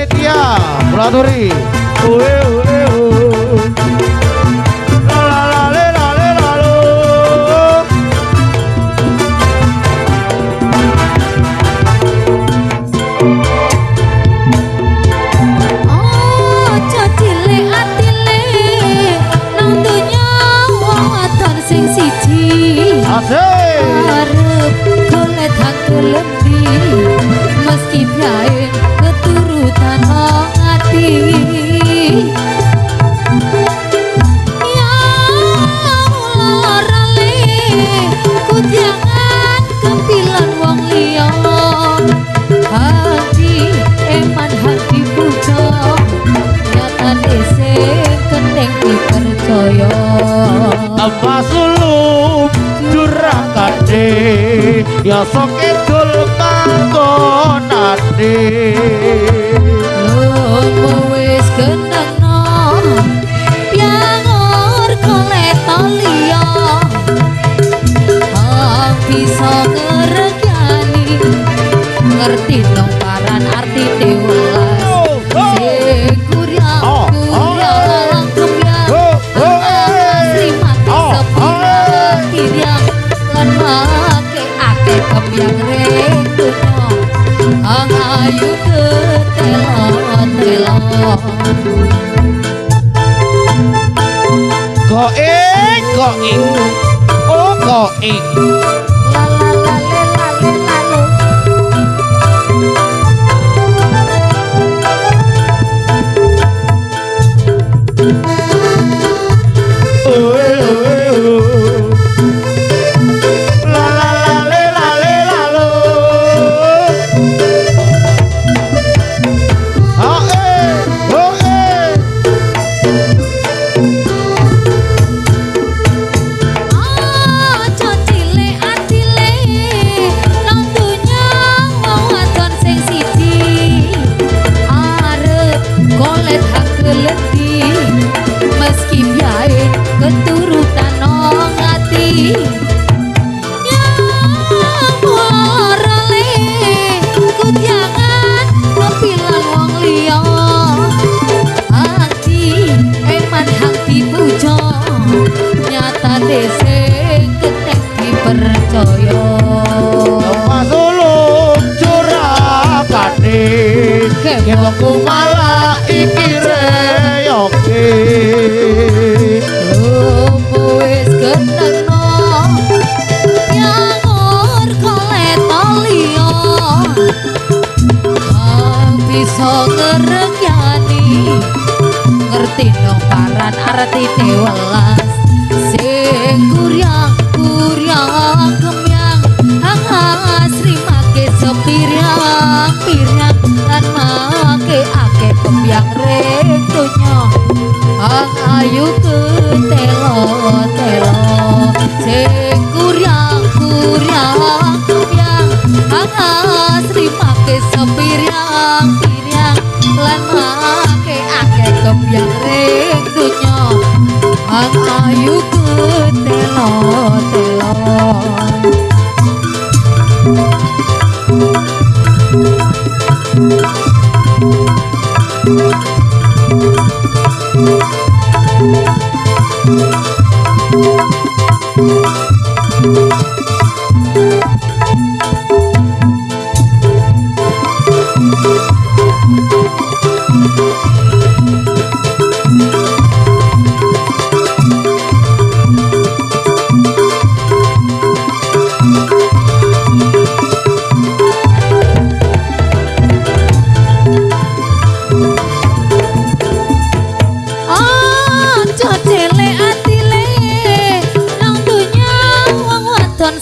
panitia Mulaturi arep golek hak kelembi meski biae keturutan hati ya larale ku jangan kempilan wong liya hati eman hati pucuk nyatane sing keneng dipercaya tanpa sulung jurang kade ya soke dul manggonane lomo wis kenengno piangur golek liya bisa ngerekyani ngerti dong paran arti dewelas sing kuryang kembyang asli mati sepira kiryang lan make ake kembyang rendunya ayu ketelo-telo Going oh going meski biae keturutan ngati ya morale ku jangan ngepilan wong liya hati eman hati pujo nyata dese ketek dipercaya sulung curakane kemongku malah iki reyoke lomo wis kenengno piangur golek liya bisa ngerekyani ngerti dong paran arti dewelas sing kuryang kemyang asri make sepirang pirang lan make ake kembyang rendunya ayu ketelo-telo sing kuryang kemyang asri make sepirang pirang lan make ake kembyang rendunya ayu ketelo-telo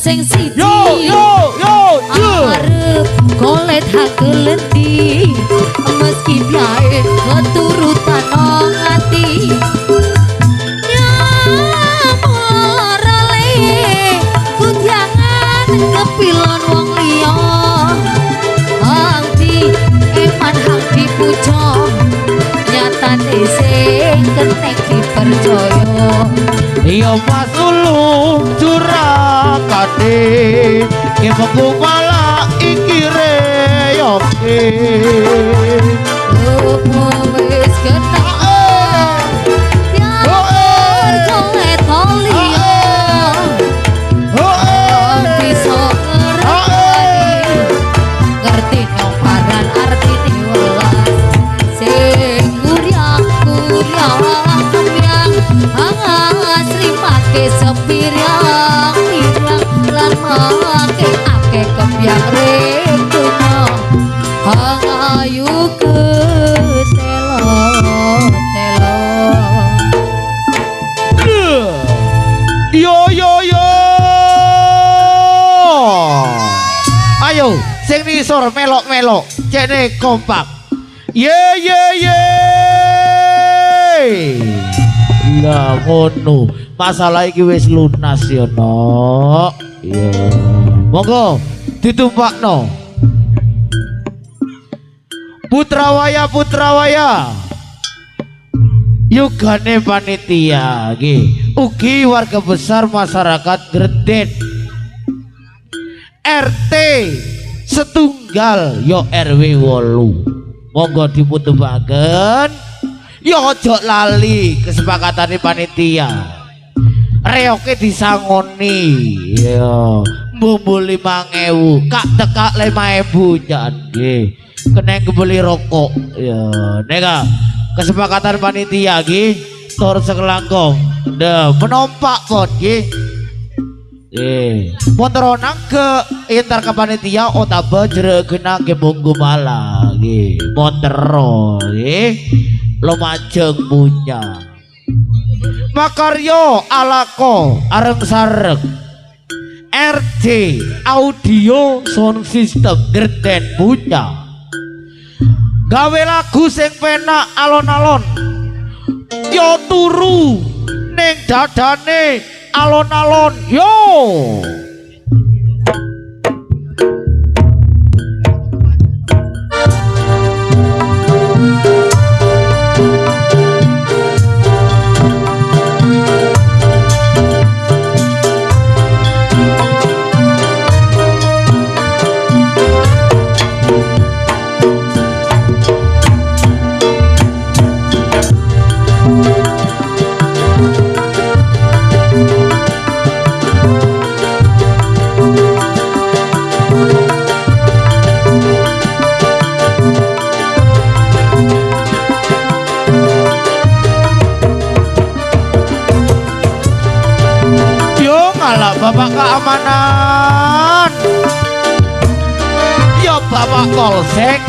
sing siji arep golek hak keledi meski biae keturutan ngati ya morale ku jangan kepilon wong liya hati eman hati pujo nyatane sing kenek dipercaya iya pas ulung curakane kemongku malah iki reyoke ngisor melok-melok cene kompak ye lah ngono masalah iki wis lunas ya no ya monggo ditumpakno Putrawaya yugane panitia nggih ugi warga besar masyarakat Greden RT setunggal yo RW 8 monggo diputubaken yo ojo lali kesepakatane panitia reoke disangoni yo mbumbu 5.000 kak tekak 5.000 jan nggih kena kebeli rokok ya nega kesepakatan panitia nggih tur sekelangkong menompak pon nggih monteronang ke intar ke panitia otaba jeregena ke monggo malah nggih montero nggih lumajeng punya makaryo alako areng sareng RJ audio sound system Greden punya gawe lagu sing penak alon-alon yo turu ning dadane alon-alon yo Bapak keamanan ya Bapak Polsek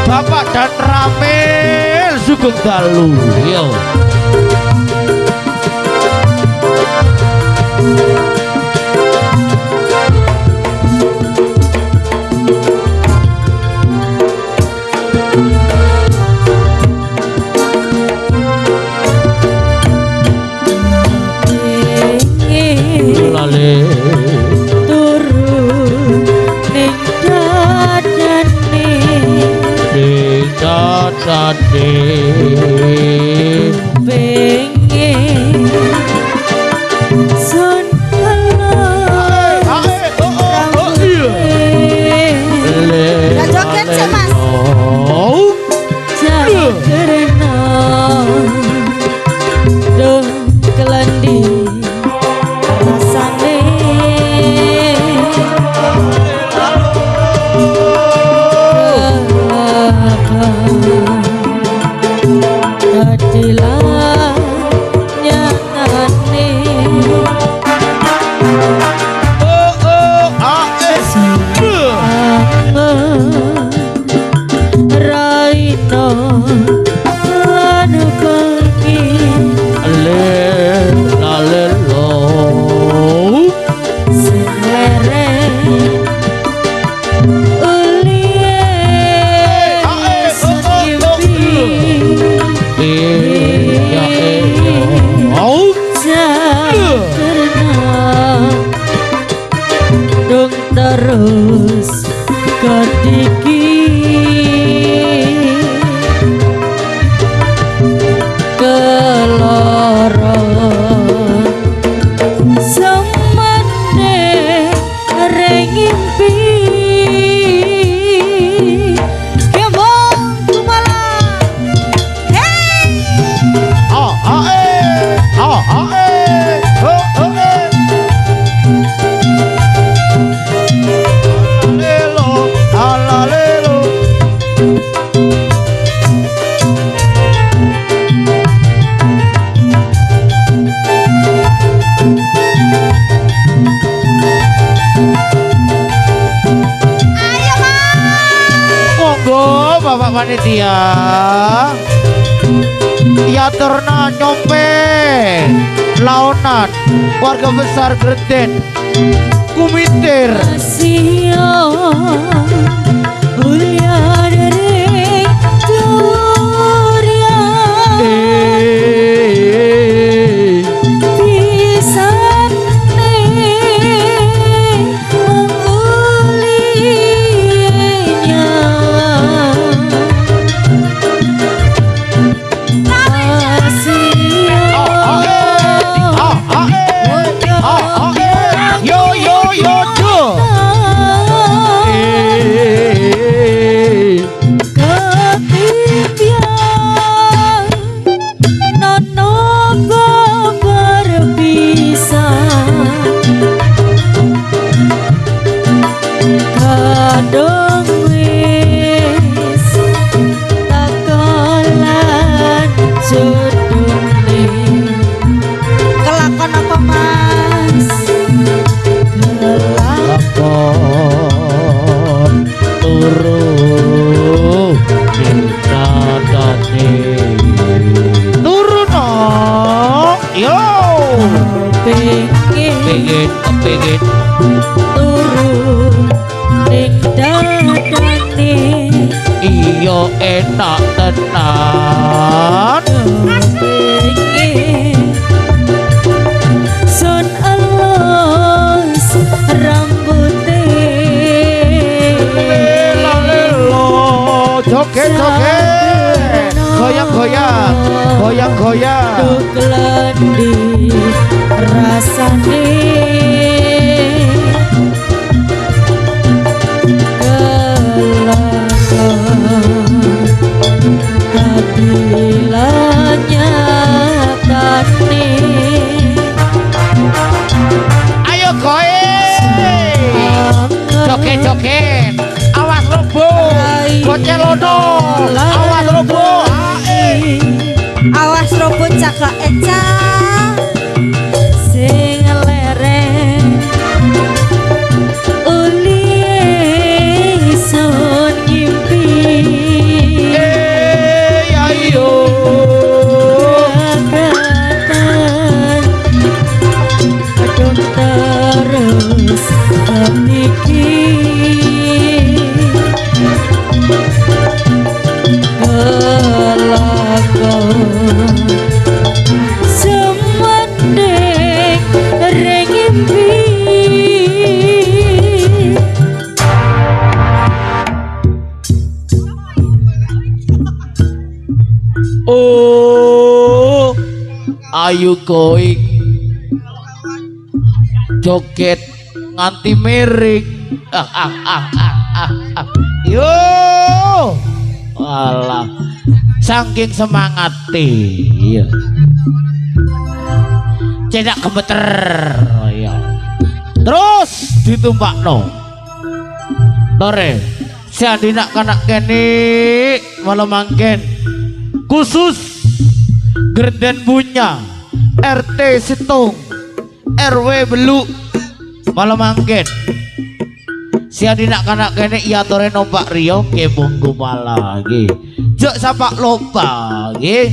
Bapak dan Ramil Sugeng Dalu yo pengen sun joget sih mas karena dong kelandi rasane tadilah nyatane raino anu bengi lalelo selere terus kediki keloron semene rengimpi kebon kumalah hey Bapak panitia ya terna nyompe laonan warga besar Greden kumitir judulne kelakon apa mas lakon turu ditadane turu no yo pengen kepengin turu ning dadane iya enak tenan sun elus rambutnya lelo joget-joget goyang-goyang goyang-goyang duglendi rasane ayo joget-joget awas robo bocel lono awas robo awas robo caka eca sing lereng uli sun ngimpi ayo adon terus niki kelakon semendek rengimpi oh ayo going joget nganti miring yo alah saking semangat iya cedak gemeter ya terus ditumpakno tore siadi nak kanak kene malam mangken khusus Gerden Bunya RT Situng RW Beluk malam mangken siadi nak kanak kene iya tore nompak Rio ke Bunggu lagi jok sapak lopa nggih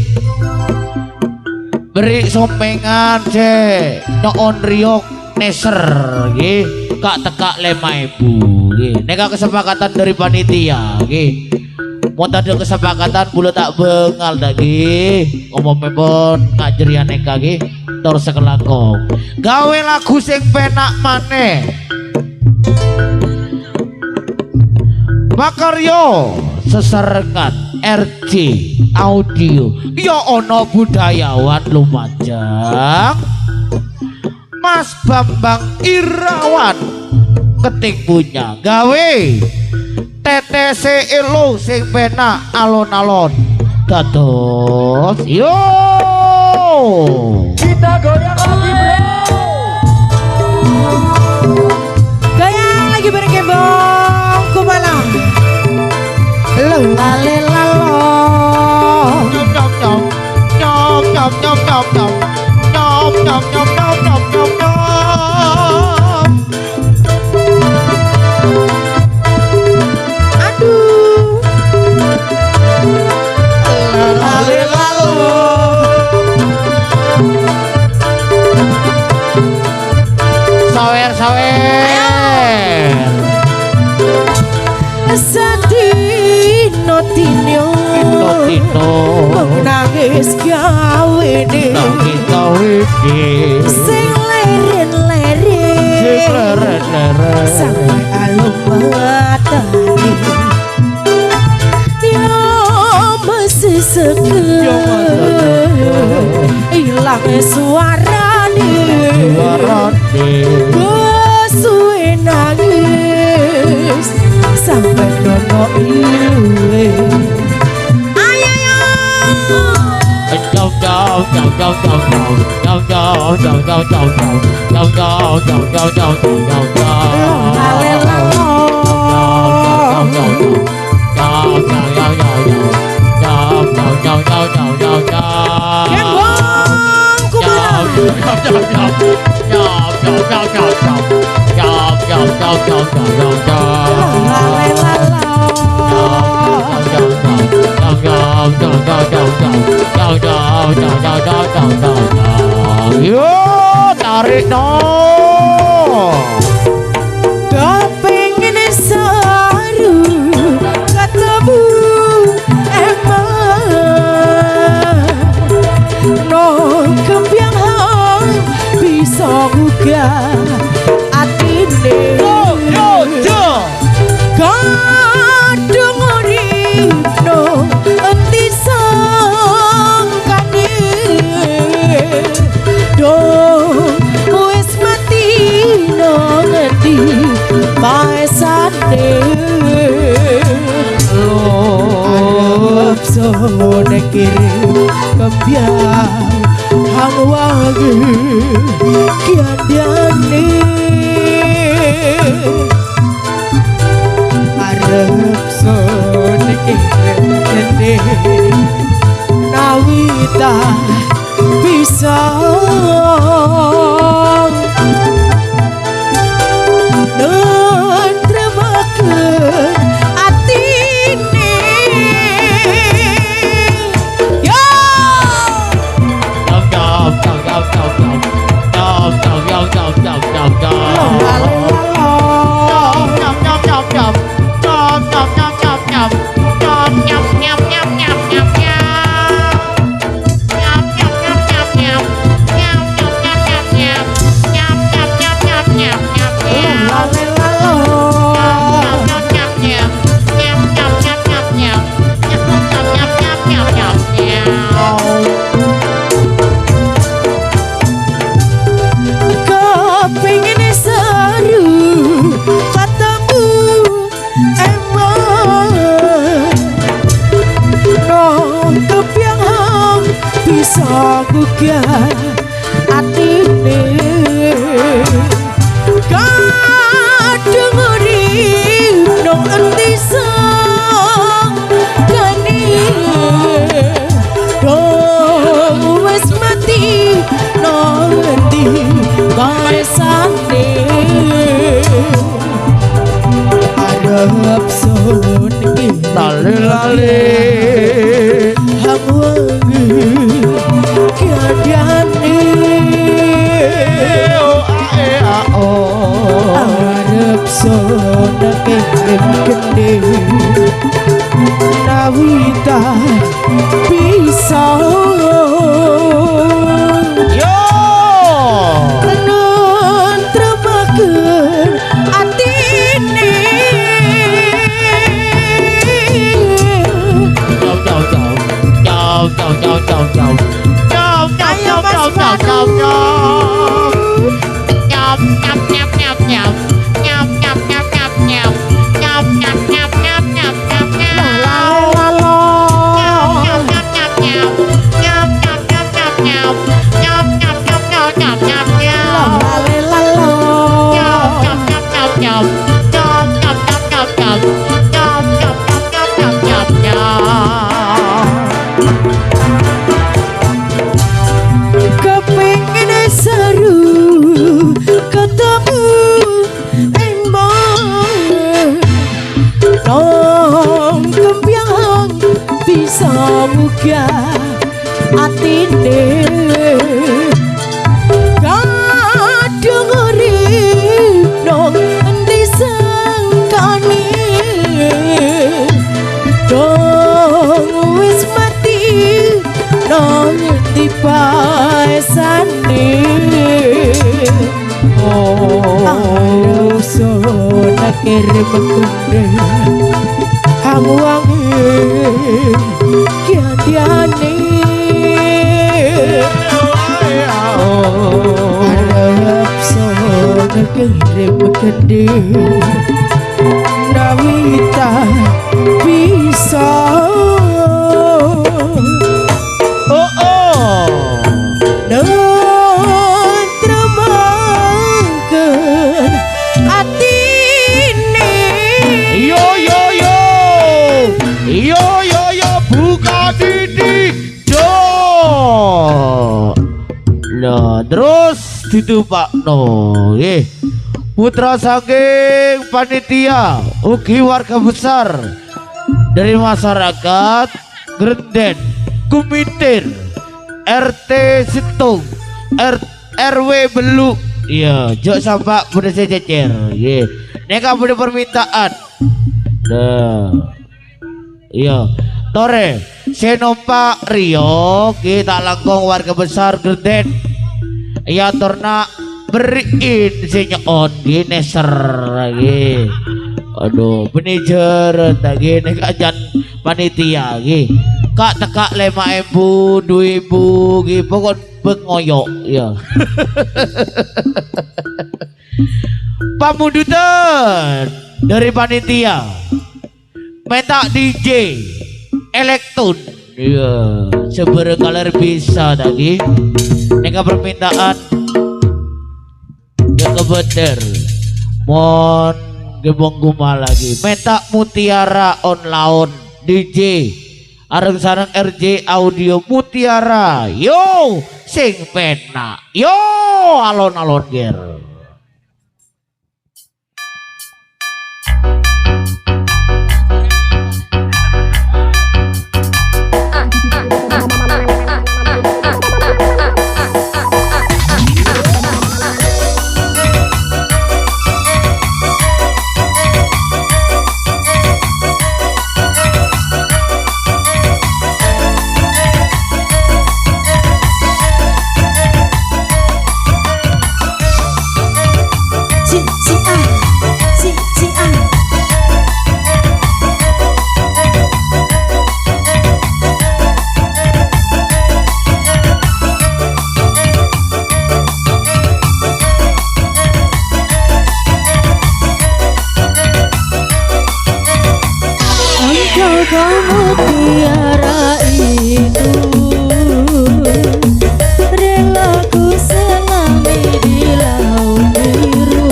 beri sompengan cek noon Rio neser nggih kak tekak 5.000 nggih neka kesepakatan dari panitia nggih mau ada kesepakatan bulu tak bengal lagi umumnya pun ngajerian neka nggih tor sekelakong gawe lagu sing penak maneh makaryo seserengat RJ audio ya ono budayawan Lumajang Mas Bambang Irawan Keting Punya gawe TTC Elo sing penak alon-alon dados yo kita goyang lagi bro goyang lagi bareng Kembang Kumalang lale lalo nyom nyom nyom nyom nyom nyom nyom nyom nyom nyom nyom nyom nyom nyom aduh lale lalo sawer sawer Sadino Tino nangis gawe ne sing leren-leren sampai alum matane yo masih seger ilang suarane suwe nangis sampai dono iluwe ayo Yo Yo tarik no. Kepingin saru ketemu emang no kempiang bisa buka atine Yo kadung uripno enti sangkane dong wis mati no ngendi paesane lo sone kiri kembiang hang wangi kiandane arep sone kiri nawita bisa nentremakeun atine yo kepingin seru ketemu emang no kepiang bisa buka atine kadung urip no endi sangkane dong wis mati no endi paesane arep sone lale hang wangi kiandane arep sone kene nawita bisa yo nentremakeun atine kepingin seru ketemu emang nong kempiang bisa buka atine kadung urip nong endi sangkane dong wis mati nong endi paesane arep sone kiri mekune hang wangi kiandane arep sone kiri mekune nawita bisa nentremakeun atine yo buka titik do. Lah terus ditupakno nggih. putra saking panitia ugi warga besar dari masyarakat Grenden Kumitir RT Situng RW Belu iya jok sampak pada saya cecer iya neka punya permintaan dah iya tore senompak Rio kita langkong warga besar Grenden iya torna beriin sinyon gini ser lagi aduh manajer lagi nek ajan panitia lagi kak tekak 5.000 2.000 gitu pokok bengoyok ya pamundutan dari panitia minta DJ Elektron iya seberkaler bisa lagi neka permintaan ya kebeter mon gebong guma lagi minta Mutiara on laon DJ areng sareng RJ audio Mutiara yo sing pena yo alon-alon ger Mutiara itu relaku selami di laut biru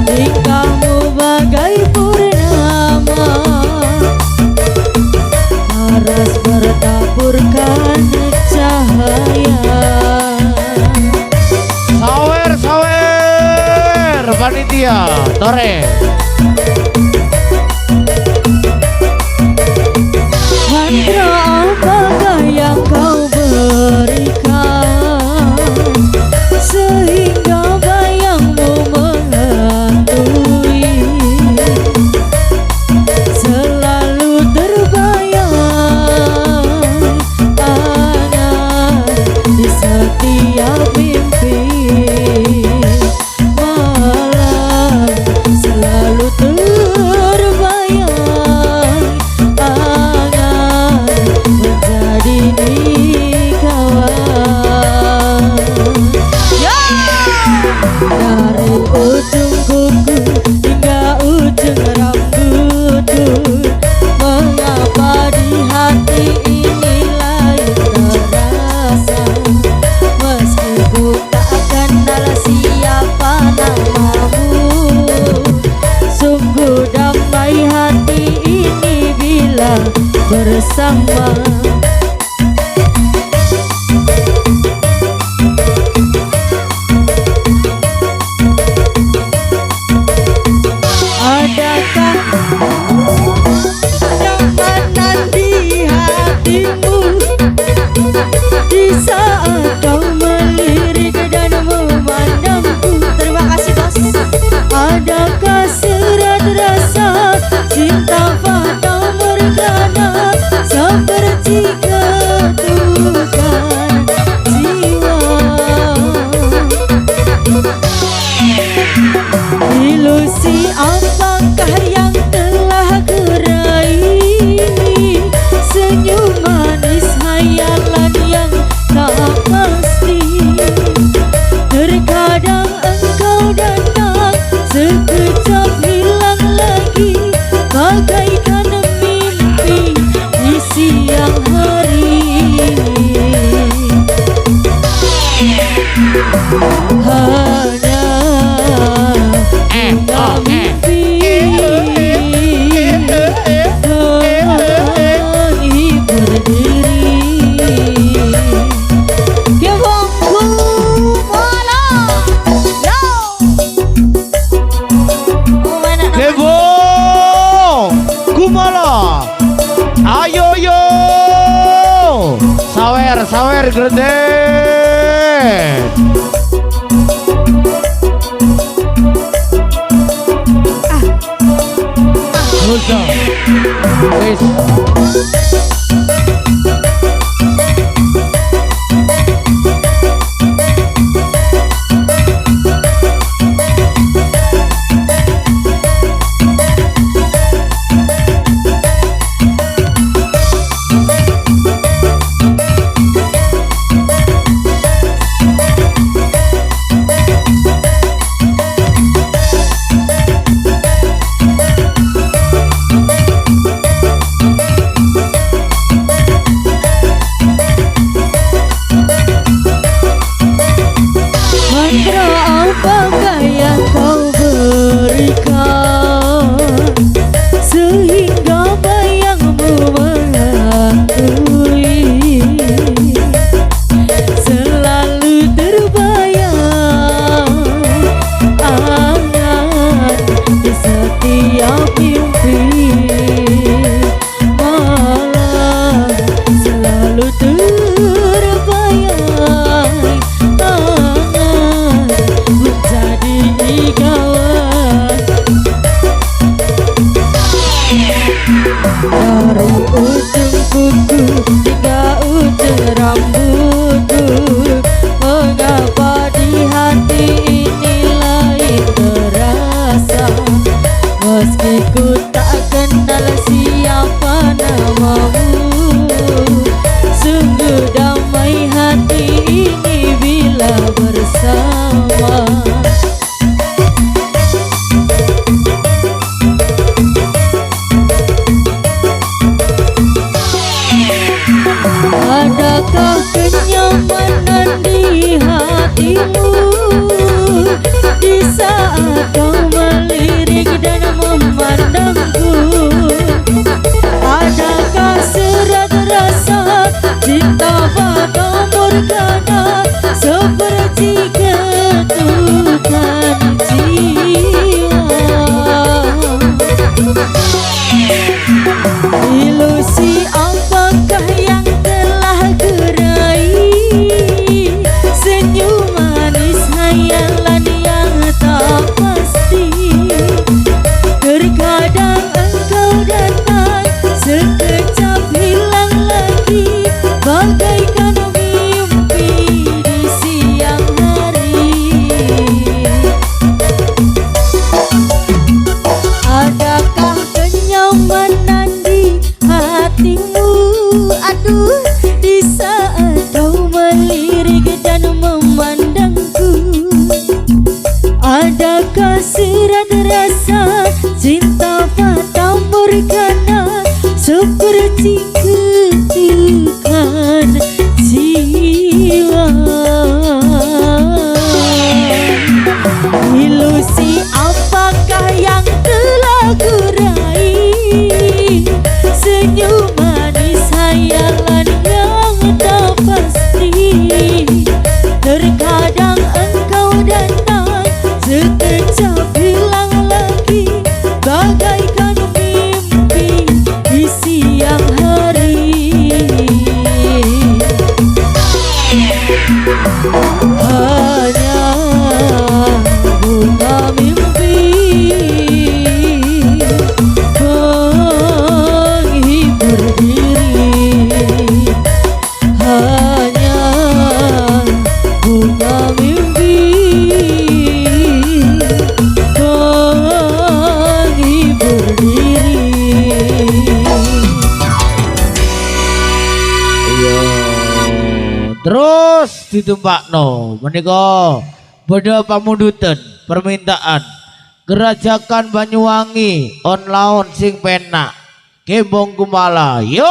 tingkahmu bagai purnama paras bertaburkan cahaya sawer panitia tore apakah yang kau berikan sehingga bayangmu menghantui selalu terbayang angan di setiap mimpi malam selalu terbayang dari ujung kuku hingga ujung rambutku mengapa di hati ini lain terasa meski ku tak kenal siapa namamu sungguh damai hati ini bila bersama di saat kau melirik dan memandangku. Terima kasih bos. Adakah serat rasa cinta pada mergana seperti ketukan jiwa? Ilusi apakah yang telah kuraih? Senyum manis hayalan yang tak pasti sawer greden. Rosa. Wis. Apakah yang kau berikan sehingga bayangmu mengakui selalu terbayang angan di setiap mimpi malah selalu terbayang menjadi kawan dari ujung kuku hingga ujung rambutku. Mengapa di hati ini lain terasa, meski ku tak kenal siapa namamu. Sungguh damai hati ini bila bersama. Adakah kenyamanan di hatimu di saat kau melirik dan memandangku? Adakah serat rasa cinta pada murkana seperti ketukan jiwa? Ilusi apakah yang telah kurai? Senyum manis hayalan yang tak pasti. Terkadang engkau datang, sekejap hilang lagi, bagaikan mimpi di siang hari. Adakah kenyamanan di hatimu? Aduh, di saat kau melirik dan memandangku. Adakah serat rasa cinta fata morgana seperti ketukan jiwa? Ilusi apakah yang telah kurai? Senyum manis hayalan yang tak pasti. Terkadang engkau datang, sekejap hilang lagi, bagaikan mimpi di siang hari. Hanya bunga mimpi menghibur diri. Hanya bunga mimpi menghibur diri. Iya. Terus ditembakno menika beda pamundutan permintaan Gerajakan Banyuwangi on laon sing penak Kembong Kumala yo.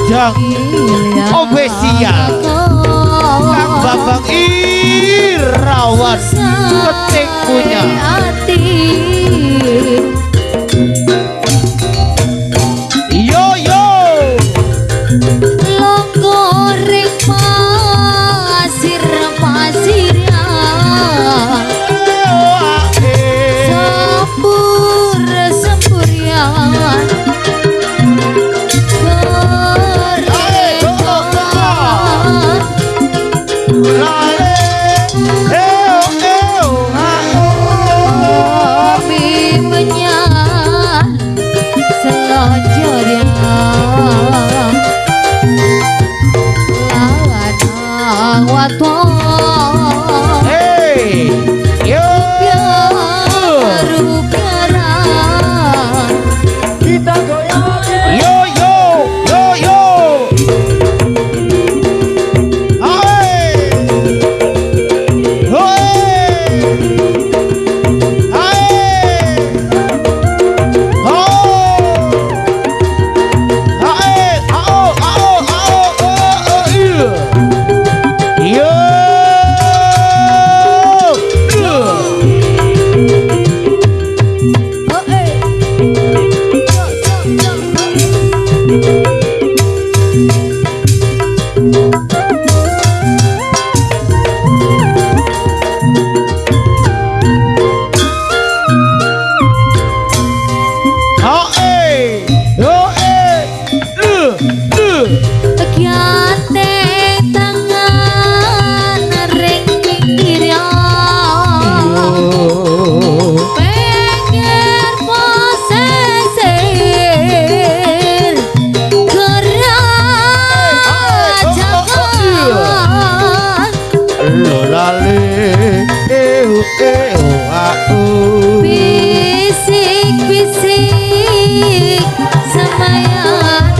Ujang Official Kang Babang Irawan Ketik punya Yo yo Longgoreng pasir-pasirnya sempur-sempurian Hey yo kita goyang yo yo yo yo Hai Hoi Hai Ho Hai ao ao ao yo yo Bisik-bisik semayanan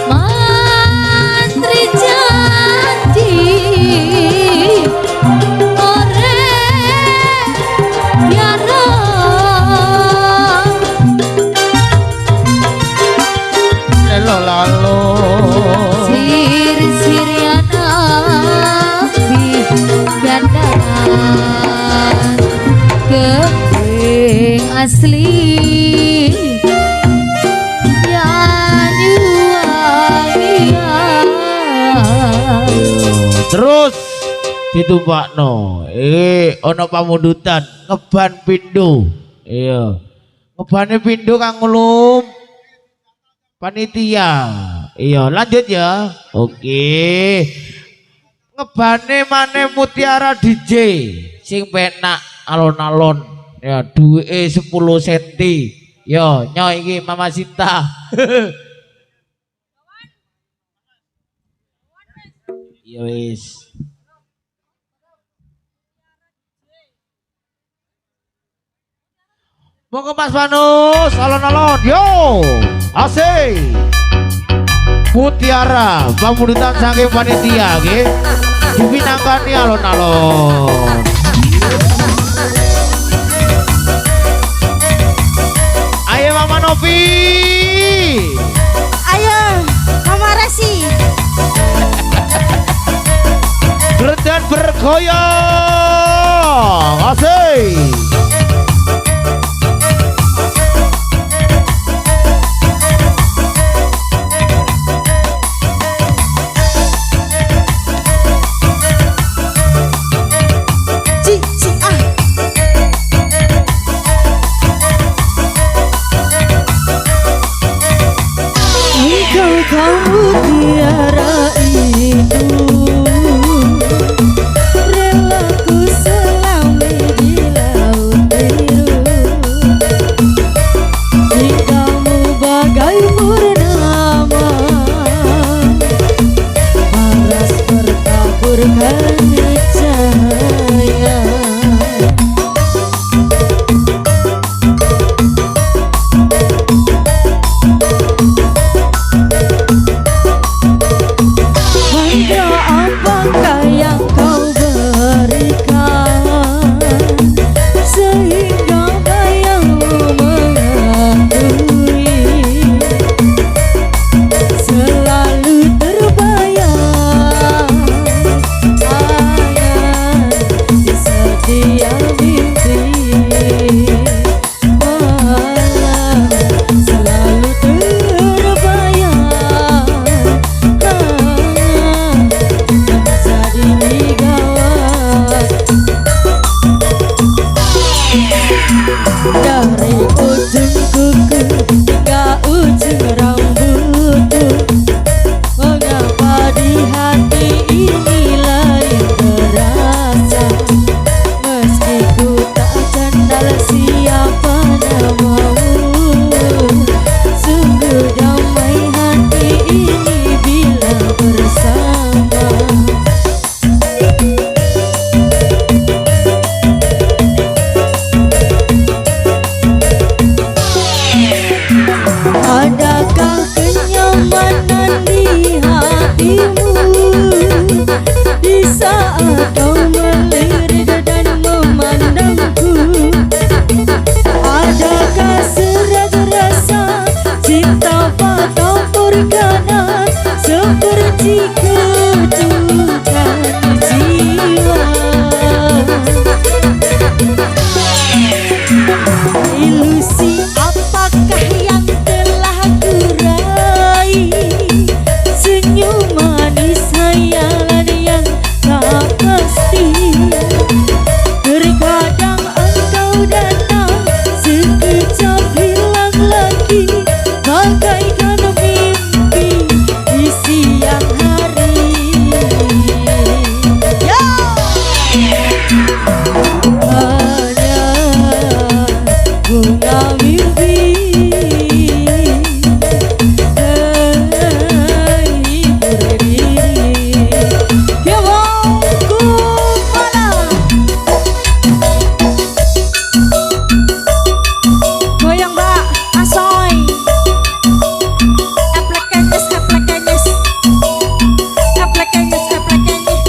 mantri janji orek biara lelo lalo sir-siriana di gandaran keping asli terus ditumpakno ono pamundutan ngeban pindho iya ngebane pindho kang ngulum panitia iya lanjut ya oke ngebane maneh Mutiara DJ sing penak alon-alon ya duwe 10 cm yo nyoy iki Mama Sinta ya wis monggo Mas Panus alon-alon yo asik Mutiara pamundutan saking panitia nggih dipinangkani alon-alon ayo Mama Novi Ayo, Mama Rasi. dan bergoyang asik kamu tiara itu relaku selami di laut hanya bunga mimpi terhibur diri. Ya mauku mana goyang mbak asoy eplek kenyes eplek kenyes eplek kenyes eplek kenyes.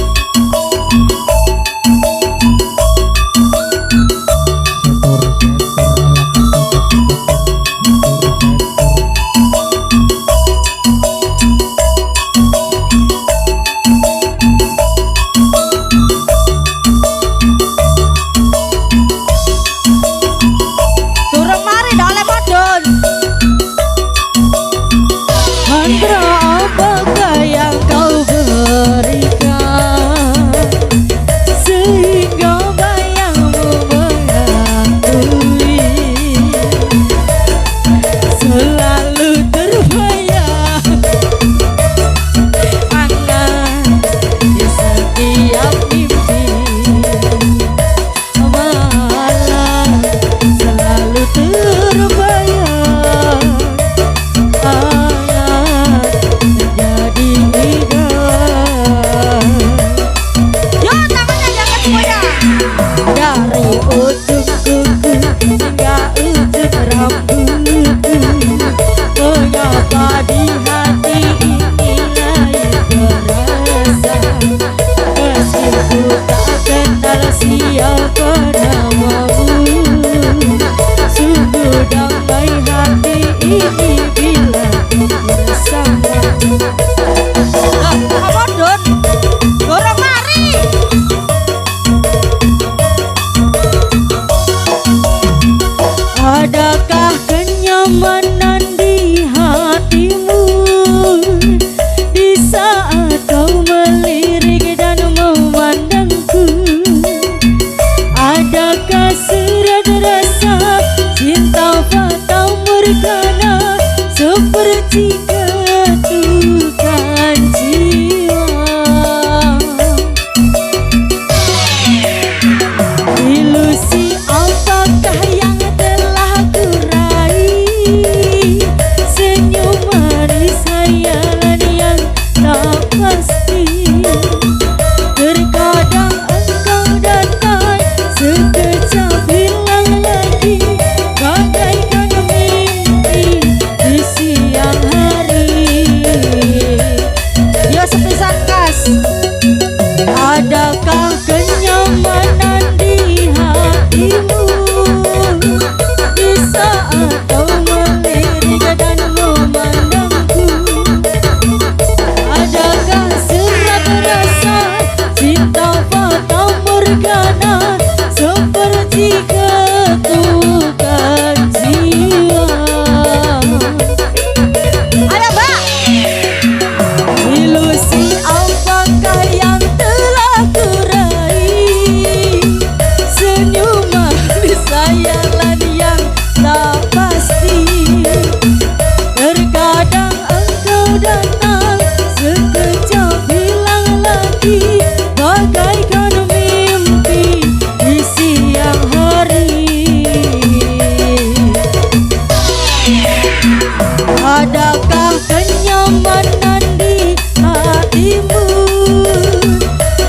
Turun mari dale modon. Mantra apakah yang kau berikan sehingga bayangmu mengakui selalu terbayang angan di setiap mimpi, malah selalu terbayang angan menjadi ingat. Yo tangannya jangan semuanya. Dari ujung kuku hingga ujung rambutku, mengapa di hati ini lain terasa, meski ku tak kenal siapa namamu. Sungguh damai hati ini bila bersama. Modon, gorong mari. Adakah kenyamanan di hatimu di saat kau melirik dan memandangku? Adakah serat rasa cinta fata morgana seperti ketukan jiwa? Ilusi apakah yang telah kurai? Senyum manis hayalan yang tak pasti. Terkadang engkau datang sekejap hilang lagi, bagaikan mimpi di siang hari. Yo sepisan kas. Adakah kenyamanan di hatimu di saat kau melirik dan memandangku? Adakah serat rasa cinta fata morgana seperti ketukan jiwa? Ayo mbak. Ilusi apakah yang telah kurai? Senyum manis hayalan yang tak pasti. Terkadang engkau datang sekejap hilang lagi, bagaikan mimpi di siang hari. Adakah kenyamanan di hatimu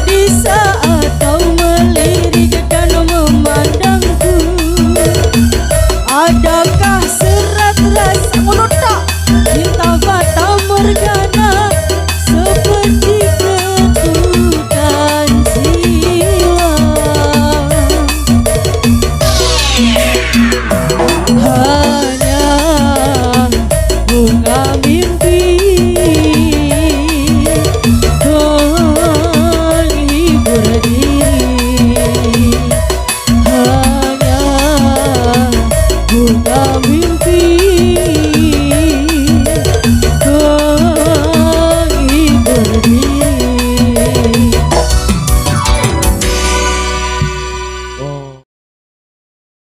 di saat kau melirik dan memandangku? Adakah serat rasa menota cinta fata morgana seperti ketukan jiwa? Hanya bunga mimpi terhibur diri. Hanya bunga mimpi